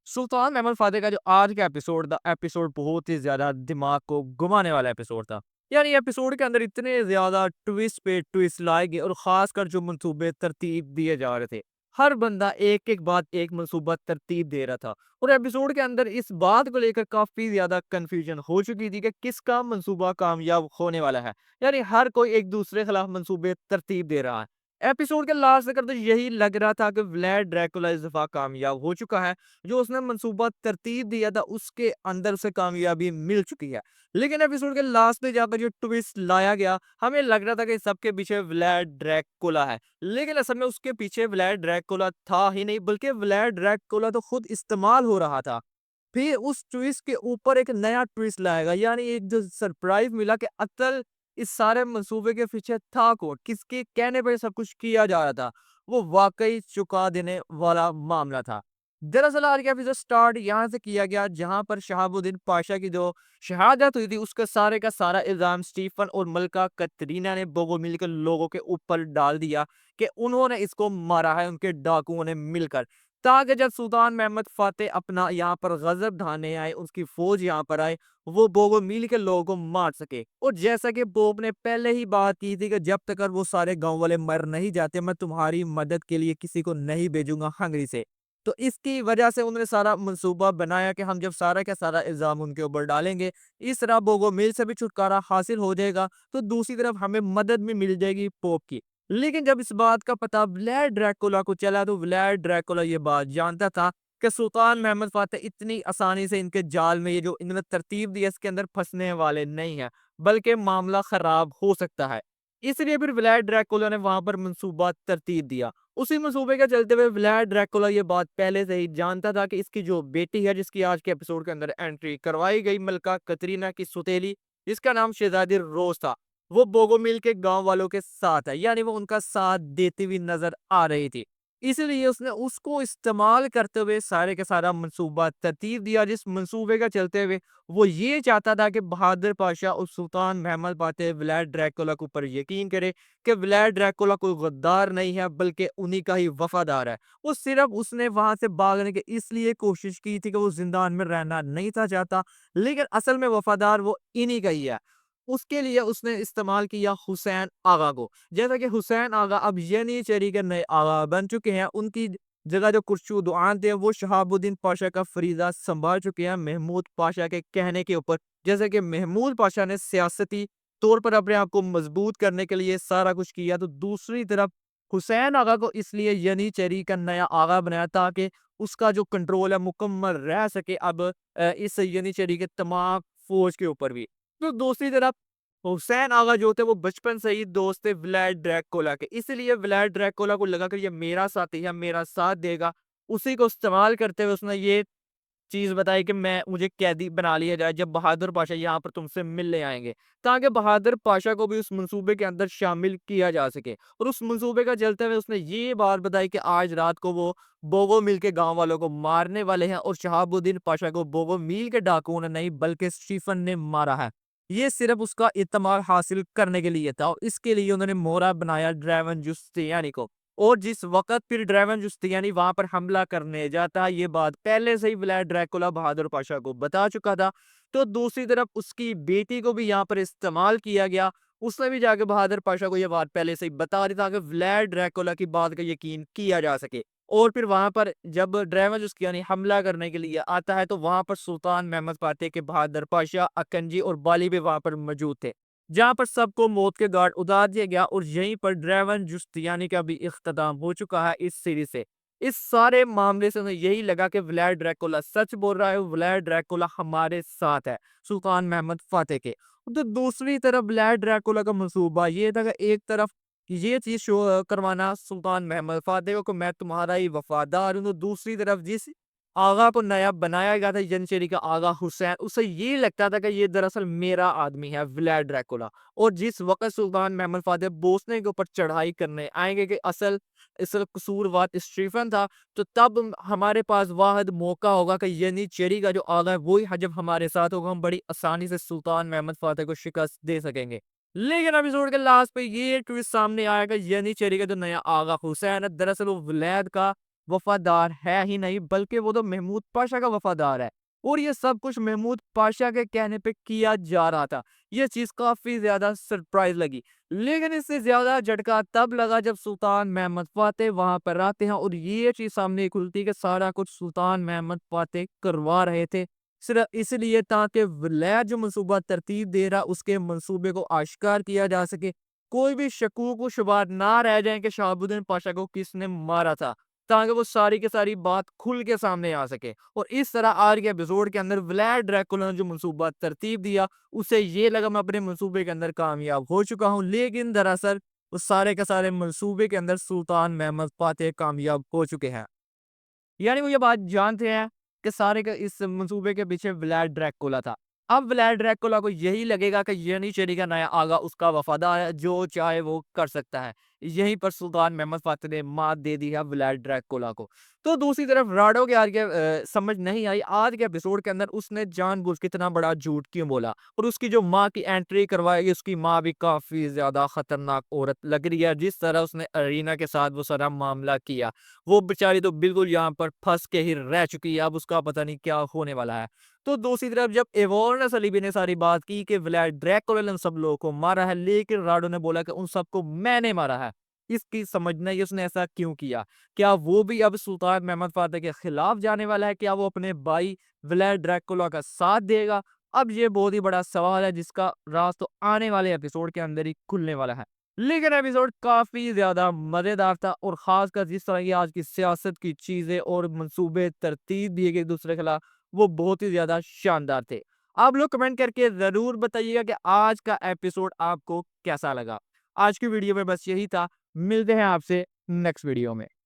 सुल्तान महमूद फ़ातेह का जो आज का एपिसोड था, एपिसोड बहुत ही ज़्यादा दिमाग को घुमाने वाला एपिसोड था। यानी एपिसोड के अंदर इतने ज़्यादा ट्विस्ट पे ट्विस्ट लाए गए और ख़ासकर जो मंसूबे तरतीब दिए जा रहे थे। हर बंदा एक-एक बात एक मंसूबा तरतीब दे रहा था और एपिसोड के अंदर इस बात को लेकर काफ़ी ज़्यादा कन्फ्यूजन हो चुकी थी कि किसका मंसूबा कामयाब होने वाला है। यानी हर कोई एक दूसरे के खिलाफ मंसूबे तरतीब दे रहा है। एपिसोड के लास्ट तक तो यही लग रहा था कि व्लाड ड्रैकुला इस दफ़ा कामयाब हो चुका है। जो उसने मंसूबा तरतीब दिया था उसके अंदर उसे कामयाबी मिल चुकी है। लेकिन एपिसोड के लास्ट में जाकर जो ट्विस्ट लाया गया, हमें लग रहा था कि सबके पीछे व्लाड ड्रैकुला है। लेकिन असल में उसके पीछे व्लाड ड्रैकुला था ही नहीं, बल्कि व्लाड ड्रैकुला तो खुद इस्तेमाल हो रहा था। फिर उस ट्विस्ट के ऊपर एक नया ट्विस्ट लाएगा, यानी एक जो सरप्राइज मिला कि असल इस सारे मंसूबे के पीछे था कौन, किसके कहने पे सब कुछ किया जा रहा था, वो वाकई चुका देने वाला मामला था। दरअसल आज का एपिसोड स्टार्ट यहाँ से किया गया जहाँ पर शहाबुद्दीन पाशा की जो शहादत हुई थी उसका सारे का सारा इल्जाम स्टीफन और मलका कतरीना ने बोगो मिलकर लोगों के ऊपर डाल दिया कि उन्होंने इसको मारा है, उनके डाकुओं ने मिलकर, ताकि जब सुल्तान महमद फातेह अपना यहाँ पर गजब ढाने आए, उसकी फौज यहाँ पर आए, वो बोगो मिल के लोगों को मार सके। और जैसा कि बोब ने पहले ही बात की थी कि जब तक वो सारे गांव वाले मर नहीं जाते मैं तुम्हारी मदद के लिए किसी को नहीं भेजूंगा हंगरी से। तो इसकी वजह से उन्होंने सारा मंसूबा बनाया कि हम जब सारा का सारा इल्जाम उनके ऊपर डालेंगे, इस तरह बोगो मिल से भी छुटकारा हासिल हो जाएगा, तो दूसरी तरफ हमें मदद भी मिल जाएगी पोप की। लेकिन जब इस बात का पता व्लाड ड्रैकुला को चला तो व्लाड ड्रैकुला ये बात जानता था कि सुल्तान महमद फातेह इतनी आसानी से इनके जाल में ये जो इन्होंने तरतीब दी है इसके अंदर फंसने वाले नहीं है, बल्कि मामला खराब हो सकता है। इसलिए फिर व्लाड ड्रैकुला ने वहां पर मंसूबा तरतीब दिया। उसी मंसूबे के चलते हुए व्लाड ड्रैकुला ये बात पहले से ही जानता था कि इसकी जो बेटी है, जिसकी आज के एपिसोड के अंदर एंट्री करवाई गई, मलका कतरीना की सुतेली, जिसका नाम शहजादी रोज था, वो बोगोमिल के गांव वालों के साथ है, यानी वो उनका साथ देती हुई नजर आ रही थी। इसलिए उसने उसको इस्तेमाल करते हुए सारे का सारा मंसूबा तरतीब दिया, जिस मंसूबे का चलते हुए वो ये चाहता था कि बहादुर पाशा और सुल्तान महमद फातेह व्लाड ड्रैकुला के ऊपर यकीन करे कि व्लाड ड्रैकुला कोई गद्दार नहीं है, बल्कि उन्हीं का ही वफादार है। वो सिर्फ उसने वहां से भागने की इसलिए कोशिश की थी कि वो जिंदान में रहना नहीं था चाहता, लेकिन असल में वफादार वो इन्हीं का ही है। उसके लिए उसने इस्तेमाल किया हुसैन आगा को। जैसा कि हुसैन आगा अब यनीचरी के नए आगा बन चुके हैं, उनकी जगह जो कुर्शुदआन थे वो शहाबुद्दीन पाशा का फरीदा संभाल चुके हैं महमूद पाशा के कहने के ऊपर। जैसे कि महमूद पाशा ने सियासती तौर पर अपने आप को मजबूत करने के लिए सारा कुछ किया, तो दूसरी तरफ हुसैन आगा को इसलिए यनीचरी का नया आगा बनाया ताकि उसका जो कंट्रोल है मुकम्मल रह सके अब इस यनीचरी के तमाम फौज के ऊपर भी। तो दूसरी तरफ हुसैन आगा जो थे वो बचपन से ही दोस्त थे व्लाड ड्रैकुला के, इसलिए व्लाड ड्रैकुला को लगा कि ये मेरा साथी है, मेरा साथ देगा। उसी को इस्तेमाल करते हुए उसने ये चीज़ बताई कि मैं मुझे कैदी बना लिया जाए जब बहादुर पाशा यहाँ पर तुमसे मिलने आएँगे, ताकि बहादुर पाशा को भी उस मंसूबे के अंदर शामिल किया जा सके। और उस मंसूबे का चलते हुए उसने ये बात बताई कि आज रात को वो बोगो मिल के गाँव वालों को मारने वाले हैं और शहाबुद्दीन पाशा को बोगो मिल के डाकुओं ने नहीं बल्कि स्टीफन ने मारा है। ये सिर्फ उसका इत्मीनान हासिल करने के लिए था और इसके लिए उन्होंने मोहरा बनाया ड्रैवन जुस्टियानी को। और जिस वक़्त फिर ड्रैवन जुस्टियानी वहाँ पर हमला करने जाता है, ये बात पहले से ही व्लाड ड्रैकुला बहादुर पाशा को बता चुका था। तो दूसरी तरफ उसकी बेटी को भी यहाँ पर इस्तेमाल किया गया। उसने भी जाके बहादुर पाशा को ये बात पहले से ही बता दी ताकि व्लाड ड्रैकुला की बात का यकीन किया जा सके। और फिर वहाँ पर जब ड्रैवन जुस्टियानी हमला करने के लिए आता है, तो वहाँ पर सुल्तान महमद फातेह के बहादुर पाशा, अकंजी और बाली भी वहाँ पर मौजूद थे। जहाँ पर सबको मौत के घाट उतार दिया गया और यहीं पर ड्रैवन जुस्टियानी का भी इख्तिताम हो चुका है इस सीरीज से। इस सारे मामले से उन्हें यही लगा कि व्लाड ड्रैकुला सच बोल रहा है, व्लाड ड्रैकुला हमारे साथ है, सुल्तान महमद फातेह के। तो दूसरी तरफ व्लाड ड्रैकुला का मंसूबा ये था कि एक तरफ ये चीज़ शो करवाना सुल्तान महमद फातेह को मैं तुम्हारा ही वफादार हूँ, तो दूसरी तरफ जिस आगा को नया बनाया गया था जनशेरी का आगा हुसैन, उसे ये लगता था कि ये दरअसल मेरा आदमी है व्लाड ड्रैकुला। और जिस वक़्त सुल्तान महमद फातेह बोसने के ऊपर चढ़ाई करने आएँगे कि असल कसूरवार स्टीफन था, तो तब हमारे पास वाहिद मौका होगा कि यनीचेरी का जो आगा है वो ही जब हमारे साथ होगा, हम बड़ी आसानी से सुल्तान महमद फातेह को शिकस्त दे सकेंगे। लेकिन एपिसोड के लास्ट पे ये ट्विस्ट सामने आया कि यनीचेरी का जो नया आगा हुसैन है, दरअसल वो व्लाद का वफादार है ही नहीं, बल्कि वो तो महमूद पाशा का वफादार है। और ये सब कुछ महमूद पाशा के कहने पे किया जा रहा था। ये चीज़ काफ़ी ज़्यादा सरप्राइज़ लगी। लेकिन इससे ज़्यादा झटका तब लगा जब सुल्तान महमद फ़ातेह वहाँ पर आते हैं और ये चीज़ सामने खुलती है कि सारा कुछ सुल्तान महमद फ़ातेह करवा रहे थे। सिर्फ़ इसलिए ताकि वलायत जो मंसूबा तरतीब दे रहा उसके मंसूबे को आश्कार किया जा सके। कोई भी शकूक व शुबहात ना रह जाएँ कि शहाबुद्दीन पाशा को किसने मारा था। ताकि वो सारी की सारी बात खुल के सामने आ सके। और इस तरह आज के एपिसोड के अंदर व्लाड ड्रैकुला ने जो मंसूबा तरतीब दिया, उसे ये लगा मैं अपने मंसूबे के अंदर कामयाब हो चुका हूँ, लेकिन दरअसल उस सारे के सारे मंसूबे के अंदर सुल्तान महमद फ़ातेह कामयाब हो चुके हैं। यानी वो ये बात जानते हैं कि सारे के इस मंसूबे के पीछे व्लाड ड्रैकुला था। अब व्लाड ड्रैकुला को यही लगेगा कि यनीचेरी का नया आगा उसका वफादार है, जो चाहे वो कर सकता है। यहीं पर सुल्तान महमद फ़ातेह ने मात दे दी है व्लाड ड्रैकुला को। तो दूसरी तरफ राडो के आगे समझ नहीं आई आज के एपिसोड के अंदर उसने जानबूझ के इतना बड़ा झूठ क्यों बोला और उसकी जो माँ की एंट्री करवाई, उसकी माँ भी काफ़ी ज़्यादा खतरनाक औरत लग रही है। जिस तरह उसने अरीना के साथ वो सारा मामला किया, वो बेचारी तो बिल्कुल यहाँ पर फँस के ही रह चुकी है, अब उसका पता नहीं क्या होने वाला है। तो दूसरी तरफ जब एवोर्न सलीबी ने सारी बात की कि व्लाड ड्रैकुला ने उन सब लोगों को मारा है, लेकिन राडो ने बोला कि उन सबको मैंने मारा है। इसकी समझना ही उसने ऐसा क्यों किया? क्या वो भी अब सुल्तान महमद फ़ातेह के खिलाफ जाने वाला है? क्या वो अपने भाई व्लाड ड्रैकुला का साथ देगा? अब ये बहुत ही बड़ा सवाल है जिसका राज तो आने वाले एपिसोड के अंदर ही खुलने वाला है। लेकिन एपिसोड काफ़ी ज़्यादा मज़ेदार था और ख़ासकर जिस तरह की आज की सियासत की चीज़ें और मंसूबे तरतीब दिए गए एक-दूसरे के खिलाफ, वो बहुत ही ज़्यादा शानदार थे। आप लोग कमेंट करके ज़रूर बताइएगा कि आज का एपिसोड आपको कैसा लगा? आज की वीडियो में बस यही था। मिलते हैं आपसे नेक्स्ट वीडियो में।